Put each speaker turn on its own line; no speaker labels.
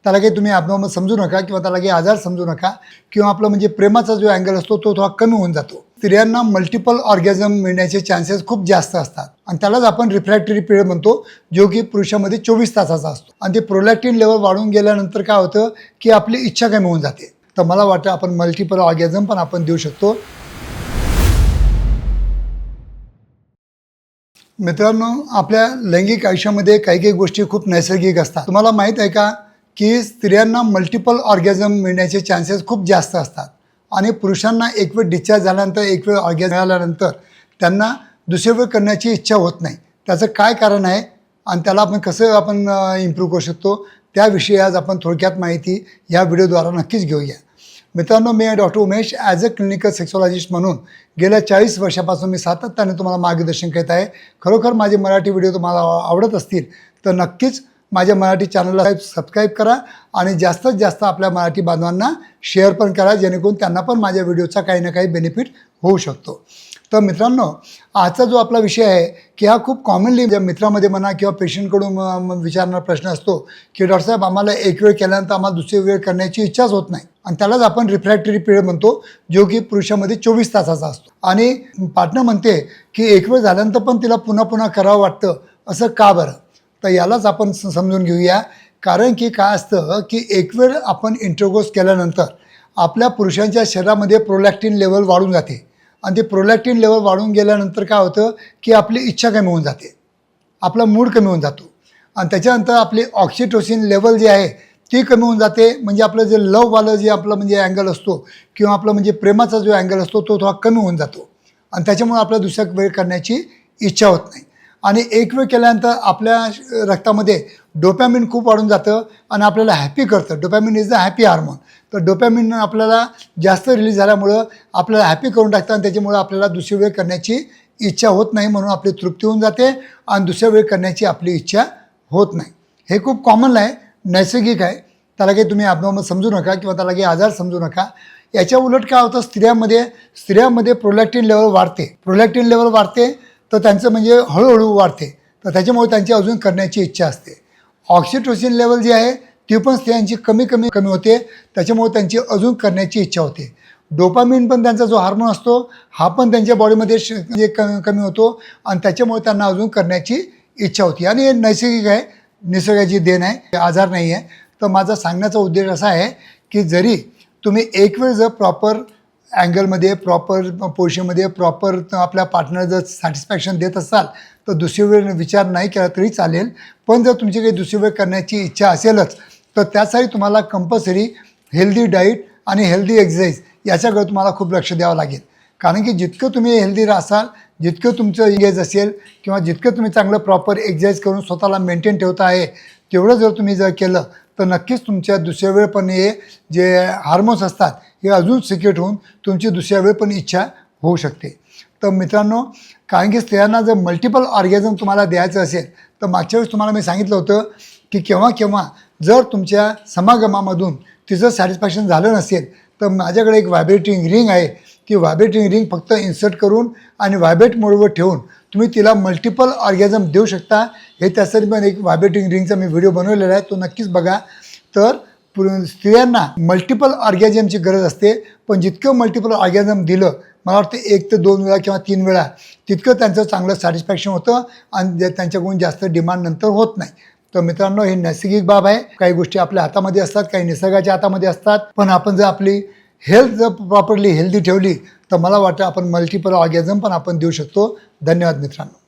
त्याला काही तुम्ही ॲबनॉर्मल समजू नका किंवा त्याला काही आजार समजू नका किंवा आपलं म्हणजे प्रेमाचा जो अँगल असतो तो थोडा कमी होऊन जातो. स्त्रियांना मल्टिपल ऑर्गॅझम मिळण्याचे चान्सेस खूप जास्त असतात आणि त्यालाच आपण रिफ्रॅक्टरी पिरियड म्हणतो, जो की पुरुषामध्ये 24 तासाचा असतो. आणि ते प्रोलॅक्टिन लेवल वाढून गेल्यानंतर काय होतं की आपली इच्छा कमी होऊन जाते. तर मला वाटतं आपण मल्टिपल ऑर्गॅझम पण आपण देऊ शकतो. मित्रांनो, आपल्या लैंगिक आयुष्यामध्ये काही काही गोष्टी खूप नैसर्गिक असतात. तुम्हाला माहीत आहे का की स्त्रियांना मल्टिपल ऑर्गॅझम मिळण्याचे चान्सेस खूप जास्त असतात आणि पुरुषांना एक वेळ डिस्चार्ज झाल्यानंतर, एक वेळ ऑर्गॅझम मिळाल्यानंतर त्यांना दुसरी वेळ करण्याची इच्छा होत नाही. त्याचं काय कारण आहे आणि त्याला आपण कसं इम्प्रूव्ह करू शकतो, त्याविषयी आज आपण थोडक्यात माहिती या व्हिडिओद्वारा नक्कीच घेऊया. मित्रांनो, मी doctor Umesh as a clinical sexologist म्हणून गेल्या 40 वर्षापासून मी सातत्याने तुम्हाला मार्गदर्शन करत आहे. खरोखर माझे मराठी व्हिडिओ तुम्हाला आवडत असतील तर नक्कीच माझ्या मराठी चॅनलला सबस्क्राईब करा आणि जास्तीत जास्त आपल्या मराठी बांधवांना शेअर पण करा, जेणेकरून त्यांना पण माझ्या व्हिडिओचा काही ना काही बेनिफिट होऊ शकतो. तर आजचा जो आपला विषय आहे की हा खूप कॉमनली मित्रामध्ये म्हणा किंवा पेशंटकडून विचारणारा प्रश्न असतो की डॉक्टर साहेब, आम्हाला एक वेळ केल्यानंतर आम्हाला दुसरी वेळ करण्याची इच्छाच होत नाही आणि त्यालाच आपण रिफ्रॅक्टरी पिरियड म्हणतो, जो की पुरुषामध्ये 24 तासाचा असतो. आणि पार्टनर म्हणते की एक वेळ झाल्यानंतर पण तिला पुन्हा पुन्हा करावं वाटतं, असं का बरं? तर यालाच आपण समजून घेऊया. कारण की काय असतं की एक वेळ आपण इंटरकोर्स केल्यानंतर आपल्या पुरुषांच्या शरीरामध्ये प्रोलॅक्टिन लेवल वाढून जाते आणि ते प्रोलॅक्टिन लेवल वाढून गेल्यानंतर काय होतं की आपली इच्छा कमी होऊन जाते, आपला मूड कमी होऊन जातो आणि त्याच्यानंतर आपली ऑक्सिटोसिन लेवल जी आहे ती कमी होऊन जाते. म्हणजे आपलं जे लववालं जे आपलं म्हणजे अँगल असतो किंवा आपलं म्हणजे प्रेमाचा जो अँगल असतो तो थोडा कमी होऊन जातो आणि त्याच्यामुळे आपल्या दुसऱ्या वेळ करण्याची इच्छा होत नाही. आणि एक वेळ केल्यानंतर आपल्या रक्तामध्ये डोपॅमिन खूप वाढून जातं आणि आपल्याला हॅपी करतं. डोपॅमिन इज द हॅपी हार्मोन. तर डोपॅमिन आपल्याला जास्त रिलीज झाल्यामुळं आपल्याला हॅपी करून टाकतं आणि त्याच्यामुळं आपल्याला दुसरी वेळ करण्याची इच्छा होत नाही, म्हणून आपली तृप्ती होऊन जाते आणि दुसऱ्या वेळ करण्याची आपली इच्छा होत नाही. हे खूप कॉमन आहे, नैसर्गिक आहे. त्याला काही तुम्ही ॲबनॉर्मल समजू नका किंवा त्याला काही आजार समजू नका. याच्या उलट काय होतं, स्त्रियांमध्ये प्रोलॅक्टिन लेवल वाढते तर त्यांचं म्हणजे हळूहळू वाढते, तर त्याच्यामुळे त्यांची अजून करण्याची इच्छा असते. ऑक्सिटोसिन लेवल जी आहे ती पण स्त्रियांची कमी होते, त्याच्यामुळे त्यांची अजून करण्याची इच्छा होते. डोपामिन पण त्यांचा जो हार्मोन असतो हा पण त्यांच्या बॉडीमध्ये कमी होतो आणि त्याच्यामुळे त्यांना अजून करण्याची इच्छा होती. आणि हे नैसर्गिक आहे, निसर्गाची देण आहे, आजार नाही आहे. तर माझा सांगण्याचा उद्देश असा आहे की जरी तुम्ही एक वेळ जर प्रॉपर अँगलमध्ये, प्रॉपर पोझिशनमध्ये, प्रॉपर आपल्या पार्टनर जर सॅटिस्फॅक्शन देत असाल तर दुसरी वेळ विचार नाही केला तरी चालेल. पण जर तुमची काही दुसरी वेळ करण्याची इच्छा असेलच तर त्यासाठी तुम्हाला कंपल्सरी हेल्दी डाईट आणि हेल्दी एक्सरसाइज याच्याकडे तुम्हाला खूप लक्ष द्यावं लागेल. कारण की जितकं तुम्ही हेल्दी राहाल, जितकं तुमचं एज असेल किंवा जितकं तुम्ही चांगलं प्रॉपर एक्सरसाइज करून स्वतःला मेंटेन ठेवता आहे तेवढं जर तुम्ही केलं तर नक्कीच तुमच्या दुसऱ्या वेळ पण हे जे हार्मोन्स असतात हे अजून सिक्रेट होऊन तुमची दुसऱ्या वेळ पण इच्छा होऊ शकते. तर मित्रांनो, कारण की स्त्रियांना जर मल्टिपल ऑर्गॅझम तुम्हाला द्यायचं असेल तर मागच्या वेळेस तुम्हाला मी सांगितलं होतं की केव्हा जर तुमच्या समागमामधून तिचं सॅटिस्फॅक्शन झालं नसेल तर माझ्याकडे एक व्हायब्रेटिंग रिंग आहे. ती व्हायब्रेटिंग रिंग फक्त इन्सर्ट करून आणि व्हायब्रेट मोडवर ठेवून तुम्ही तिला मल्टिपल ऑर्गॅझम देऊ शकता. हे त्यासाठी पण एक व्हायब्रेटिंग रिंगचा मी व्हिडिओ बनवलेला आहे, तो नक्कीच बघा. तर स्त्रियांना मल्टिपल ऑर्गॅझमची गरज असते, पण जितकं मल्टिपल ऑर्गॅझम दिलं, मला वाटतं 1 ते 2 वेळा किंवा 3 वेळा, तितकं त्यांचं चांगलं सॅटिस्फॅक्शन होतं आणि त्यांच्याकडून जास्त डिमांड नंतर होत नाही. तर मित्रांनो, ही नैसर्गिक बाब आहे. काही गोष्टी आपल्या हातामध्ये असतात, काही निसर्गाच्या हातामध्ये असतात. पण आपण जर आपली हेल्थ जर प्रॉपरली हेल्दी ठेवली तर मला वाटतं आपण मल्टिपल ऑर्गॅझम पण आपण देऊ शकतो. धन्यवाद मित्रांनो.